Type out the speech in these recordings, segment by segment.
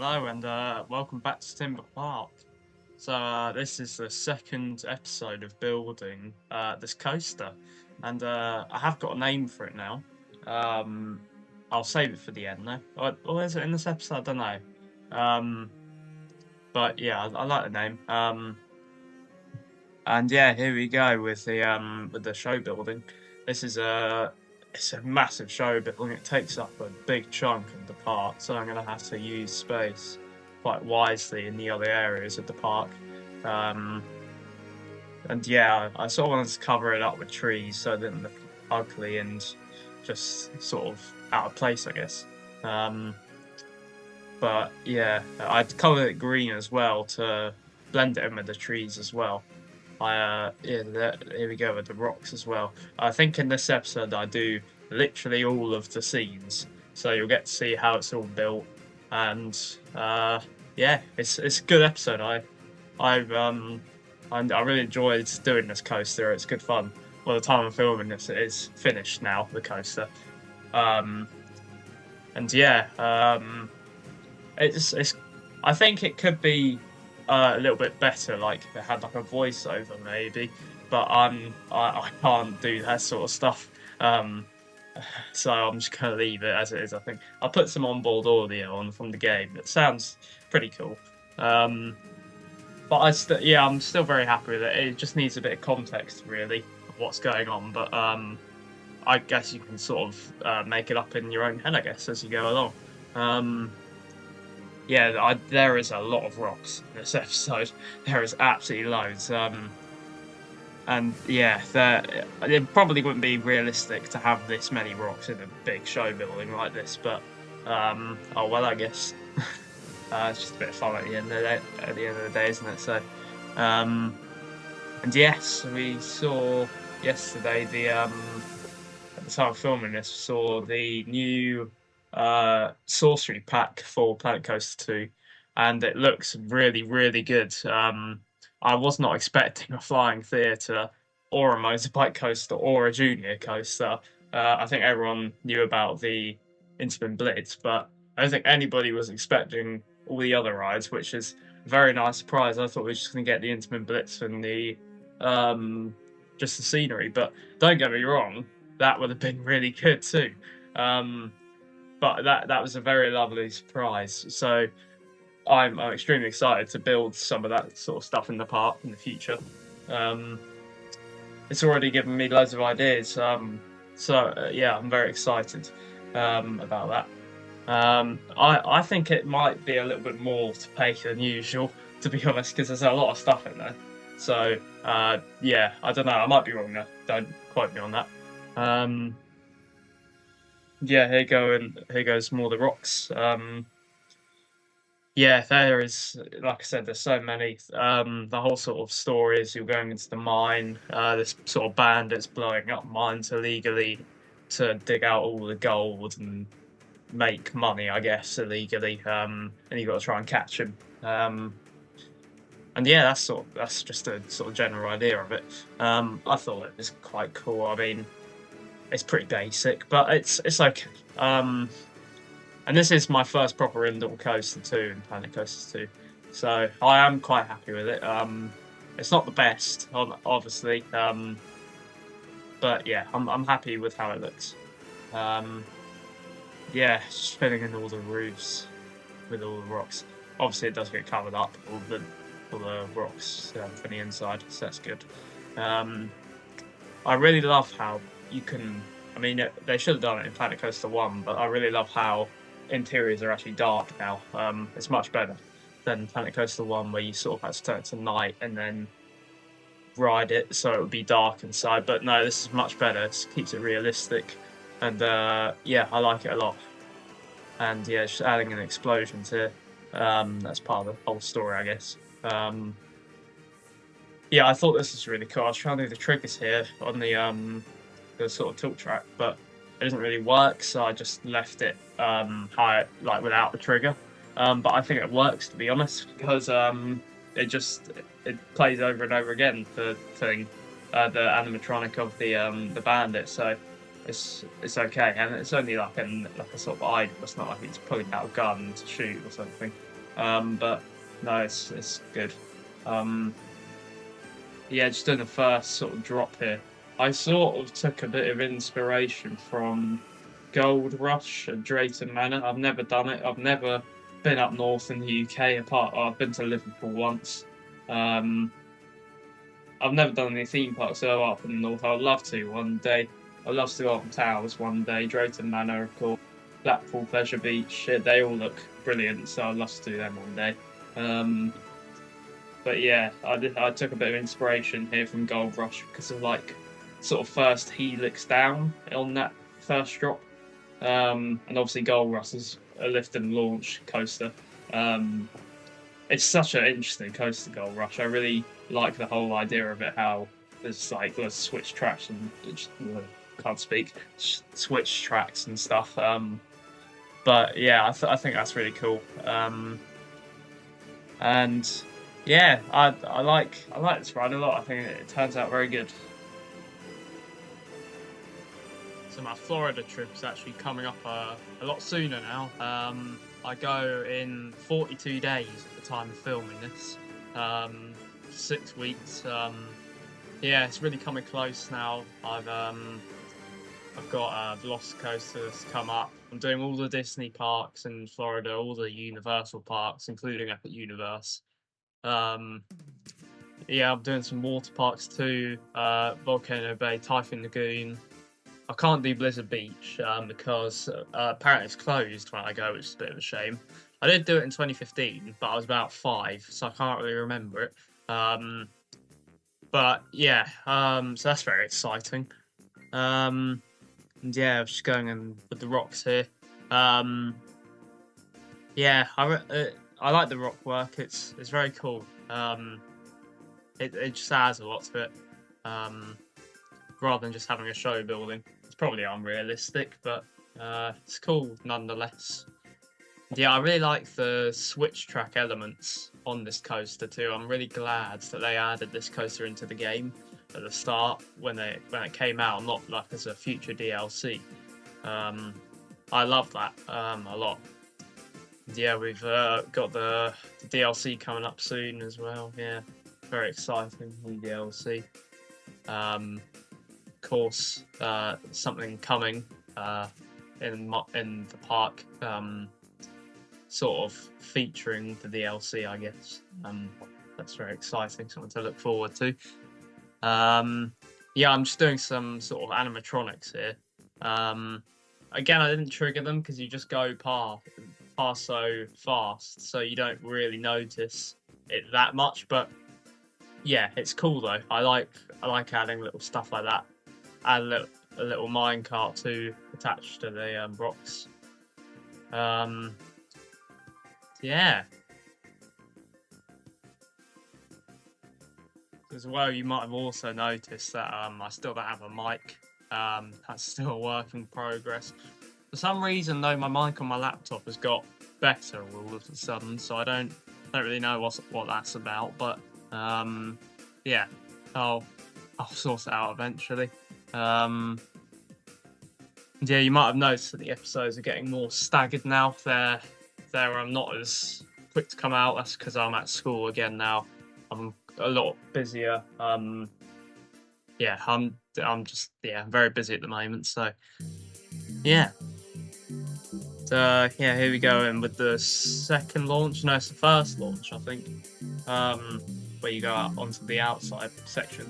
Hello and welcome back to Timber Park. This is the second episode of building this coaster, and I have got a name for it now. Um, I'll save it for the end though. Or is it in this episode? I don't know. Um, but yeah, I like the name. And yeah, here we go with the show building. This is it's a massive show building. It takes up a big chunk of the park, so I'm gonna have to use space quite wisely in the other areas of the park. Um, and yeah, I sort of wanted to cover it up with trees so it didn't look ugly and just sort of out of place, I guess. Um, but yeah, I'd covered it green as well to blend it in with the trees as well. Here we go with the rocks as well. I think in this episode I do literally all of the scenes, so you'll get to see how it's all built, and yeah, it's a good episode. I really enjoyed doing this coaster. It's good fun. By the time I'm filming this, it is finished now. The coaster, um, and yeah, it's. I think it could be a little bit better, like if it had like a voiceover maybe. But I can't do that sort of stuff. Um, so I'm just gonna leave it as it is. I think I'll put some onboard audio on from the game. It sounds pretty cool. Um, but I'm still very happy with it. It just needs a bit of context really of what's going on. But I guess you can sort of make it up in your own head, I guess, as you go along. Um, yeah, there is a lot of rocks in this episode. There is absolutely loads. And yeah, it probably wouldn't be realistic to have this many rocks in a big show building like this, but oh well, I guess. It's just a bit of fun at the end of the day, isn't it? So, and yes, we saw yesterday at the time of filming this, saw the new sorcery pack for Planet Coaster 2, and it looks really, really good. I was not expecting a flying theatre or a motorbike coaster or a junior coaster. I think everyone knew about the Intamin Blitz, but I don't think anybody was expecting all the other rides, which is a very nice surprise. I thought we were just going to get the Intamin Blitz and the just the scenery, but don't get me wrong, that would have been really good too. Um, but that was a very lovely surprise. So I'm extremely excited to build some of that sort of stuff in the park in the future. Um, it's already given me loads of ideas. Yeah, I'm very excited about that. I think it might be a little bit more to pay than usual, to be honest, because there's a lot of stuff in there. So yeah, I don't know. I might be wrong there. Don't quote me on that. Um, yeah, here goes more of the rocks. Yeah, there is, like I said, there's so many. The whole sort of story is you're going into the mine. This sort of bandits blowing up mines illegally to dig out all the gold and make money, I guess, illegally. And you've got to try and catch them. And yeah, that's just a sort of general idea of it. I thought it was quite cool. I mean, it's pretty basic, but it's okay. And this is my first proper indoor coaster too, in Planet Coaster 2. So I am quite happy with it. It's not the best, obviously, but yeah, I'm happy with how it looks. Yeah, just filling in all the roofs with all the rocks. Obviously, it does get covered up, all the rocks from the inside, so that's good. I really love how you can. I mean, they should have done it in Planet Coaster 1, but I really love how interiors are actually dark now. It's much better than Planet Coaster 1, where you sort of had to turn it to night and then ride it so it would be dark inside. But no, this is much better. It keeps it realistic, and yeah, I like it a lot. And yeah, just adding an explosion to that's part of the whole story, I guess. Yeah, I thought this was really cool. I was trying to do the triggers here on the sort of tilt track, but it doesn't really work, so I just left it high, like without the trigger. But I think it works, to be honest, because it plays over and over again the thing, the animatronic of the bandit. So it's okay, and it's only like a sort of idle. It's not like it's pulling out a gun to shoot or something. But no, it's good. Um, yeah, just doing the first sort of drop here. I sort of took a bit of inspiration from Gold Rush at Drayton Manor. I've never done it. I've never been up north in the UK. I've been to Liverpool once. Um, I've never done any theme parks so up in the north. I'd love to one day. I'd love to go up to Towers one day. Drayton Manor, of course. Blackpool Pleasure Beach. They all look brilliant, so I'd love to do them one day. Um, but yeah, I took a bit of inspiration here from Gold Rush because of like sort of first helix down on that first drop. And obviously Gold Rush is a lift and launch coaster. Um, it's such an interesting coaster, Gold Rush. I really like the whole idea of it. How there's switch tracks and can't speak switch tracks and stuff. But yeah, I think that's really cool. And yeah, I like this ride a lot. I think it turns out very good. So my Florida trip is actually coming up a lot sooner now. I go in 42 days at the time of filming this. 6 weeks. Yeah, it's really coming close now. I've got Velocicoasters come up. I'm doing all the Disney parks in Florida, all the Universal parks, including Epic Universe. Yeah, I'm doing some water parks too. Volcano Bay, Typhoon Lagoon. I can't do Blizzard Beach because apparently it's closed when I go, which is a bit of a shame. I did do it in 2015, but I was about 5, so I can't really remember it. But yeah, so that's very exciting. And yeah, I'm just going in with the rocks here. Yeah, I like the rock work. It's very cool. It just adds a lot to it. Rather than just having a show building. It's probably unrealistic, but it's cool nonetheless. Yeah, I really like the switch track elements on this coaster too. I'm really glad that they added this coaster into the game at the start when it came out, not like as a future DLC. I love that a lot. Yeah, we've got the DLC coming up soon as well. Yeah, very exciting new DLC. Of course, something coming in the park, sort of featuring the DLC, I guess. That's very exciting, something to look forward to. Yeah, I'm just doing some sort of animatronics here. Again, I didn't trigger them because you just go past so fast, so you don't really notice it that much. But yeah, it's cool though. I like adding little stuff like that. Add a little minecart too attached to the rocks. Yeah. As well, you might have also noticed that I still don't have a mic. That's still a work in progress. For some reason, though, my mic on my laptop has got better all of a sudden, so I don't really know what that's about. But yeah, I'll sort it out eventually. Yeah, you might have noticed that the episodes are getting more staggered now. They're not as quick to come out. That's because I'm at school again now. I'm a lot busier. Yeah, I'm just very busy at the moment. So yeah. So yeah, here we go. And with the second launch, no, it's the first launch, I think. Where you go out onto the outside section.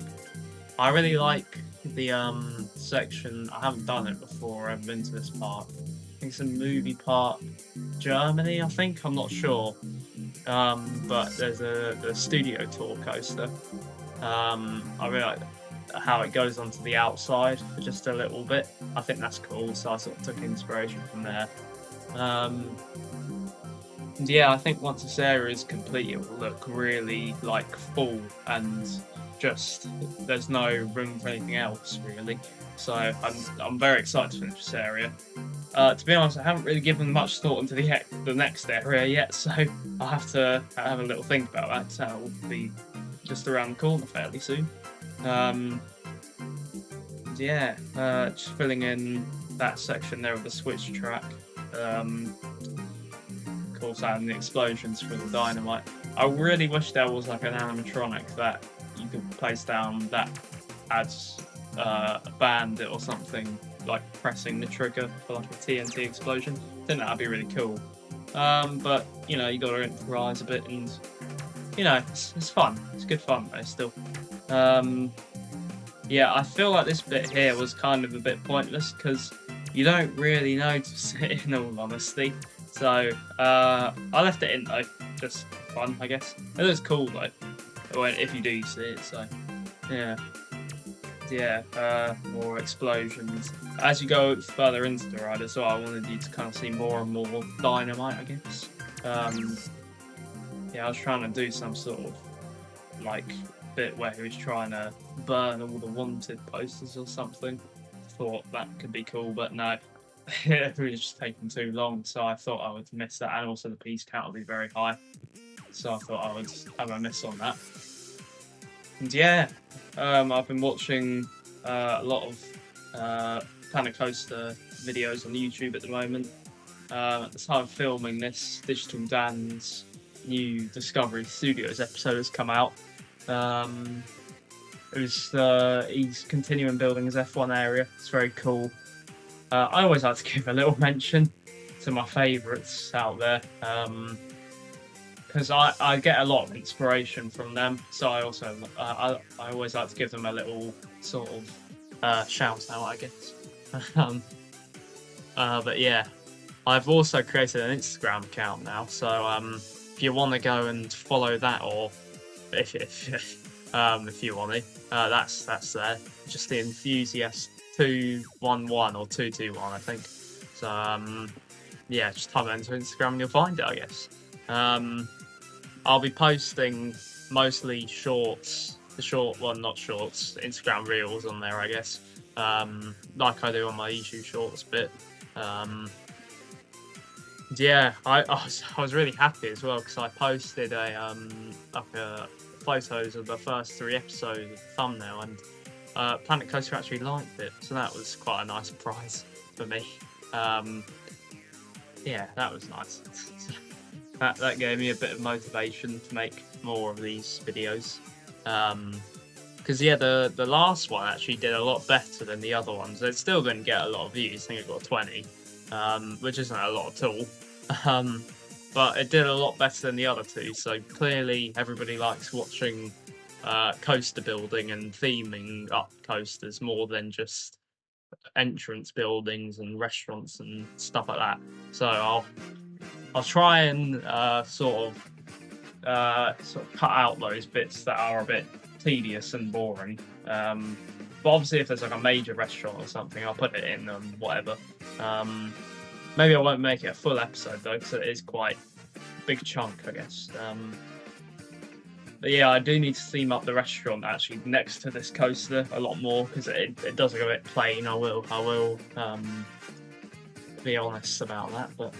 I really like the section. I haven't done it before. I've been to this park. I think it's a movie park, Germany. I think I'm not sure. But there's the studio tour coaster. I really like how it goes onto the outside for just a little bit. I think that's cool. So I sort of took inspiration from there. Yeah, I think once this area is complete, it will look really like full and just there's no room for anything else really. So I'm very excited to finish this area. To be honest, I haven't really given much thought into the next area yet, so I'll have to have a little think about that. So it will be just around the corner fairly soon. Yeah, just filling in that section there of the switch track. Of course, and the explosions from the dynamite. I really wish there was like an animatronic that you could place down that adds a bandit or something, like pressing the trigger for like a TNT explosion. I think that'd be really cool. But you know, you got to improvise a bit, and you know, it's fun. It's good fun though, still. Yeah, I feel like this bit here was kind of a bit pointless because you don't really notice it, in all honesty. So I left it in though, just for fun, I guess. It looks cool though, if you do see it. So yeah. More explosions. As you go further into the ride as well, I wanted you to kind of see more and more dynamite, I guess. Yeah, I was trying to do some sort of like bit where he was trying to burn all the wanted posters or something. Thought that could be cool, but no, it was just taking too long. So I thought I would miss that, and also the piece count would be very high. So I thought I would have a miss on that. And yeah, I've been watching a lot of Planet Coaster videos on YouTube at the moment. At the time of filming this, Digital Dan's new Discovery Studios episode has come out. He's continuing building his F1 area. It's very cool. I always like to give a little mention to my favourites out there. Because I get a lot of inspiration from them, so I also I always like to give them a little sort of shout out, I guess. But yeah, I've also created an Instagram account now, so if you want to go and follow that, or if you want to, that's there. Just the Enthusiast 211 or 221, I think. So yeah, just type it into Instagram and you'll find it, I guess. I'll be posting mostly shorts, not shorts, Instagram reels on there, I guess, like I do on my YouTube shorts bit. Yeah, I was really happy as well because I posted a photos of the first 3 episodes of the thumbnail, and Planet Coaster actually liked it, so that was quite a nice surprise for me. Yeah, that was nice. That gave me a bit of motivation to make more of these videos. Because yeah, the last one actually did a lot better than the other ones. It still didn't get a lot of views. I think it got 20, which isn't a lot at all. But it did a lot better than the other 2. So clearly, everybody likes watching coaster building and theming up coasters more than just entrance buildings and restaurants and stuff like that. So I'll try and sort of cut out those bits that are a bit tedious and boring. But obviously, if there's like a major restaurant or something, I'll put it in and whatever. Maybe I won't make it a full episode though, because it is quite a big chunk, I guess. But yeah, I do need to theme up the restaurant actually next to this coaster a lot more because it does look a bit plain. I will be honest about that, but.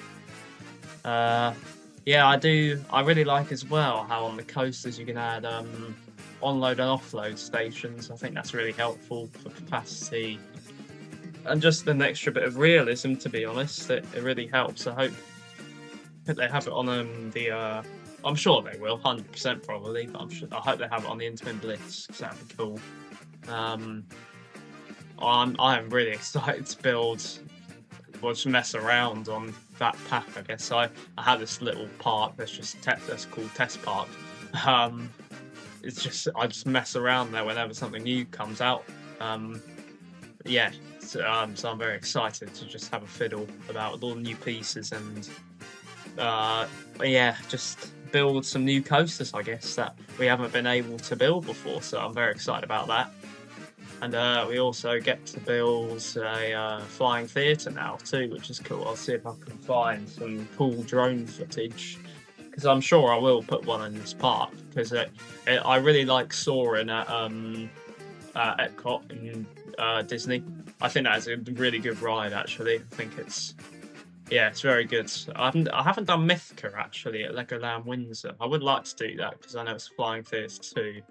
Yeah, I really like as well how on the coasters you can add onload and offload stations. I think that's really helpful for capacity and just an extra bit of realism, to be honest. It really helps. I hope they have it on I'm sure they will, 100% probably, but I hope they have it on the Intamin Blitz because that'd be cool. I am really excited to build, well, just mess around on that pack, I guess. I have this little park that's called Test Park. It's just I just mess around there whenever something new comes out. Yeah, so I'm very excited to just have a fiddle about all the new pieces and yeah, just build some new coasters, I guess, that we haven't been able to build before. So I'm very excited about that. And we also get to build a flying theatre now too, which is cool. I'll see if I can find some cool drone footage, because I'm sure I will put one in this park, because I really like soaring at Epcot in Disney. I think that is a really good ride, actually. I think it's very good. I haven't done Mythica, actually, at Legoland Windsor. I would like to do that, because I know it's flying theatre too.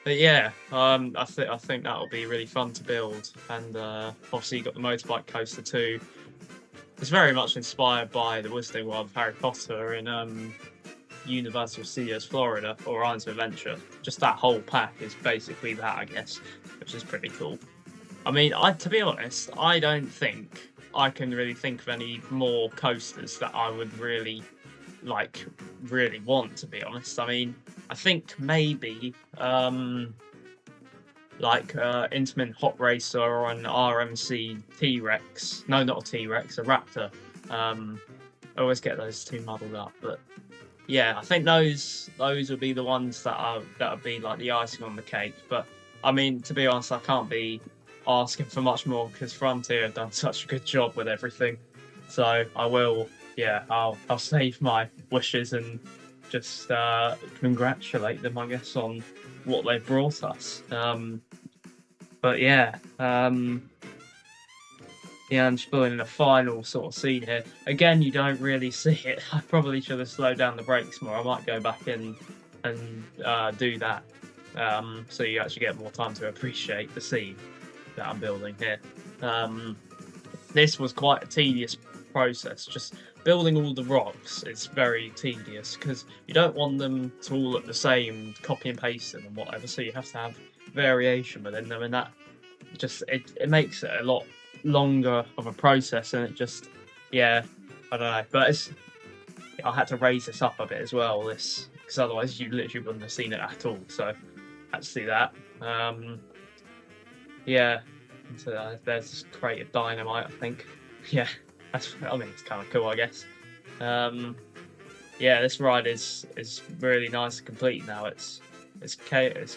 But yeah, I think that'll be really fun to build, and obviously you got the motorbike coaster too. it's very much inspired by the Wizarding World of Harry Potter in Universal Studios Florida or Islands of Adventure. Just that whole pack is basically that, I guess, which is pretty cool. I mean, to be honest, I don't think I can really think of any more coasters that I would really really want, to be honest. I mean, I think maybe Intamin Hot Racer or an RMC T-Rex. No, not a T-Rex, a Raptor. I always get those two muddled up, but yeah, I think those would be the ones that would be like the icing on the cake. But I mean, to be honest, I can't be asking for much more because Frontier have done such a good job with everything. So I will, yeah, I'll save my wishes and just congratulate them, I guess, on what they brought us. But yeah, yeah, I'm just pulling in a final sort of scene here. Again, you don't really see it. I probably should have slowed down the brakes more. I might go back in and do that, so you actually get more time to appreciate the scene that I'm building here. This was quite a tedious process. Just building all the rocks is very tedious because you don't want them to all look the same, copy and paste them and whatever. So you have to have variation within them, and that just it makes it a lot longer of a process, and it just, yeah, I don't know. But I had to raise this up a bit as well, this, because otherwise you literally wouldn't have seen it at all. So I had to do that. Yeah, so there's this crate of dynamite, I think. Yeah, I mean, it's kind of cool, I guess. Yeah, this ride is really nice and complete now. It's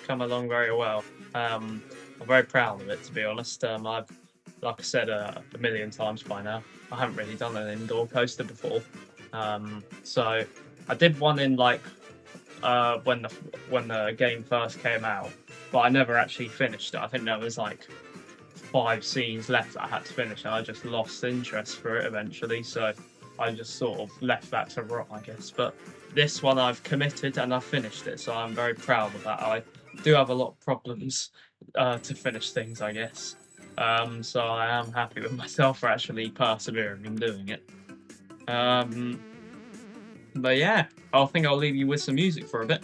come along very well. I'm very proud of it, to be honest. I've, like I said a million times by now, I haven't really done an indoor coaster before. So I did one in when the game first came out, but I never actually finished it. I think there was 5 scenes left that I had to finish, and I just lost interest for it eventually. So I just sort of left that to rot, I guess. But this one I've committed and I've finished it, so I'm very proud of that. I do have a lot of problems to finish things, I guess. So I am happy with myself for actually persevering and doing it. But yeah, I think I'll leave you with some music for a bit.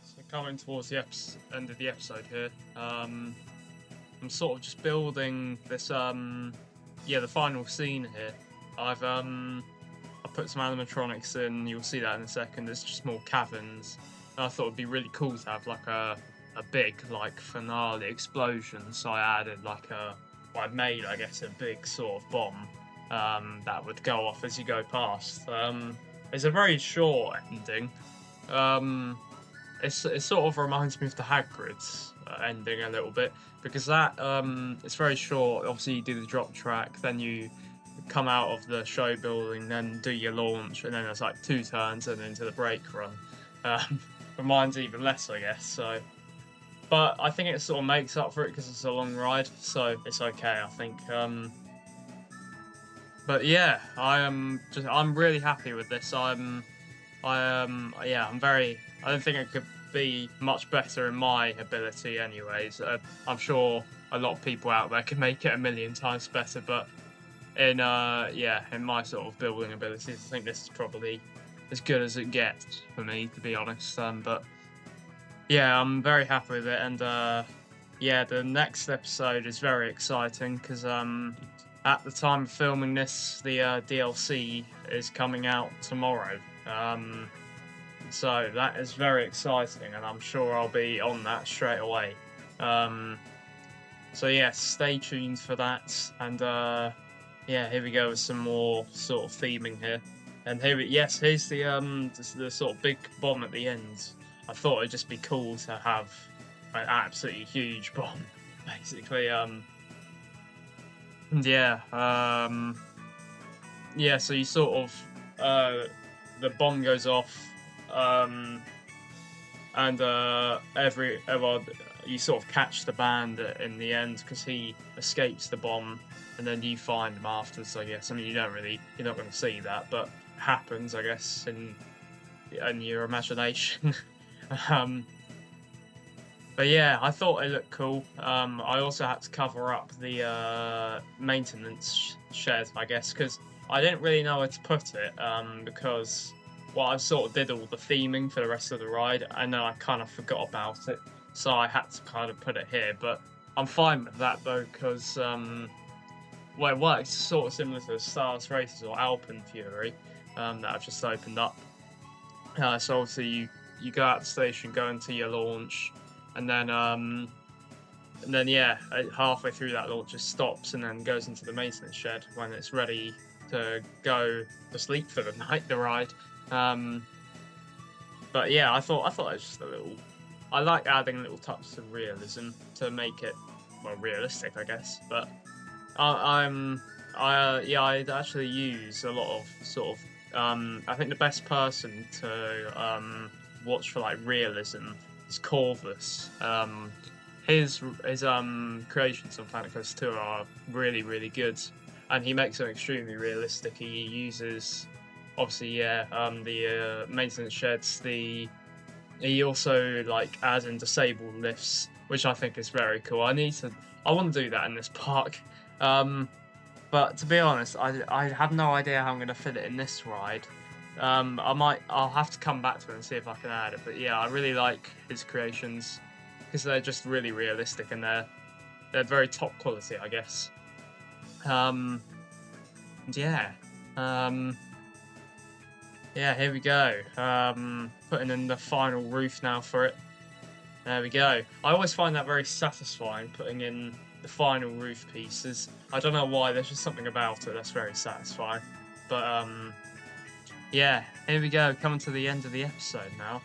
So coming towards the end of the episode here, I'm sort of just building this the final scene here. I put some animatronics in, you'll see that in a second. It's just more caverns. And I thought it'd be really cool to have like a big like finale explosion. So I added like I made, I guess, a big sort of bomb that would go off as you go past. It's a very short ending. It sort of reminds me of the Hagrid's ending a little bit, because that it's very short. Obviously, you do the drop track, then you come out of the show building, then do your launch, and then there's like 2 turns and into the brake run. Mine's even less, I guess. So, but I think it sort of makes up for it because it's a long ride, so it's okay, I think. But yeah, I'm really happy with this. I'm very. I don't think it could be much better in my ability, anyways. I'm sure a lot of people out there can make it a million times better, but in my sort of building abilities, I think this is probably as good as it gets for me, to be honest. But yeah, I'm very happy with it, and the next episode is very exciting because at the time of filming this, the DLC is coming out tomorrow. So that is very exciting, and I'm sure I'll be on that straight away. So yeah, stay tuned for that. And here we go with some more sort of theming here. And here's the sort of big bomb at the end. I thought it'd just be cool to have an absolutely huge bomb, basically. So you sort of the bomb goes off. You sort of catch the band in the end because he escapes the bomb, and then you find him afterwards. I guess. I mean, you're not going to see that, but it happens, I guess, in your imagination. But yeah, I thought it looked cool. I also had to cover up the maintenance shed, I guess, because I didn't really know where to put it. Because I sort of did all the theming for the rest of the ride, and then I kind of forgot about it, so I had to kind of put it here. But I'm fine with that though, because it works sort of similar to the Stars Races or Alpen Fury that I've just opened up. So obviously you go out the station, go into your launch, and then halfway through that launch it stops and then goes into the maintenance shed when it's ready to go to sleep for the night, the ride. But yeah, I thought it was just a little. I like adding little touches of realism to make it realistic, I guess. But I'd actually use a lot of sort of. I think the best person to watch for like realism is Corvus. His creations on Planet Coaster 2 are really, really good, and he makes them extremely realistic. He uses obviously the maintenance sheds. He also like adds in disabled lifts, which I think is very cool. I want to do that in this park. But to be honest, I have no idea how I'm going to fit it in this ride. I'll have to come back to it and see if I can add it. But yeah, I really like his creations because they're just really realistic and they're very top quality, I guess. Here we go. Putting in the final roof now for it. There we go. I always find that very satisfying, putting in the final roof pieces. I don't know why, there's just something about it that's very satisfying. But yeah, here we go, coming to the end of the episode now.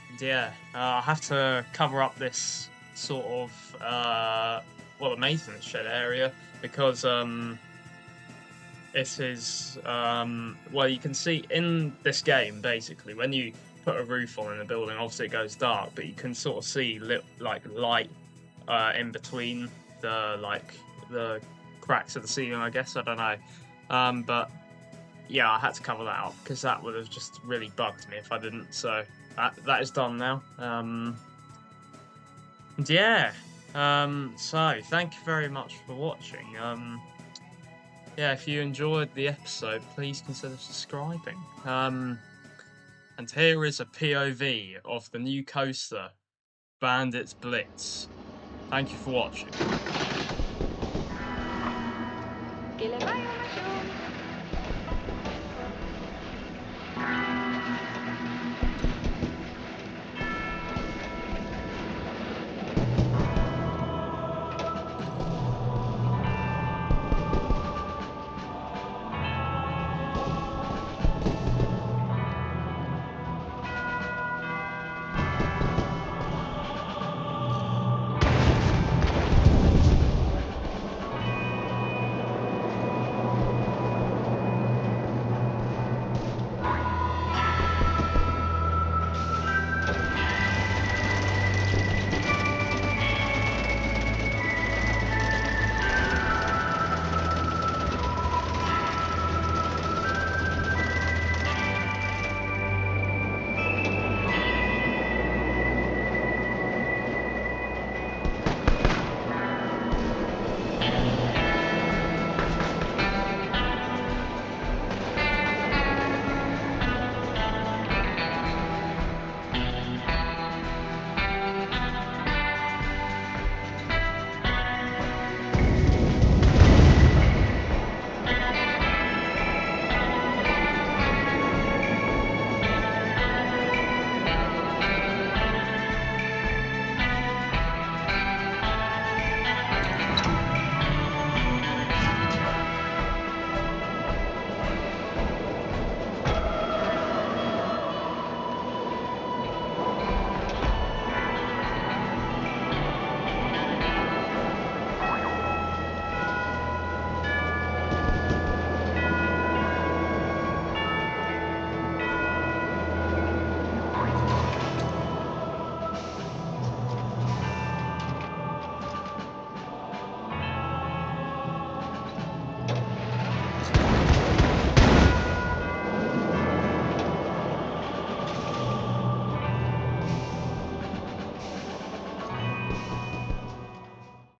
And yeah, I have to cover up this sort of well, the maintenance shed area because it is well, you can see in this game basically when you put a roof on in a building, obviously it goes dark, but you can sort of see like light in between the cracks of the ceiling. I guess I don't know, but yeah, I had to cover that up because that would have just really bugged me if I didn't. So that is done now. And yeah, so thank you very much for watching. Yeah, if you enjoyed the episode, please consider subscribing. And here is a POV of the new coaster, Bandits Blitz. Thank you for watching. Que le vaya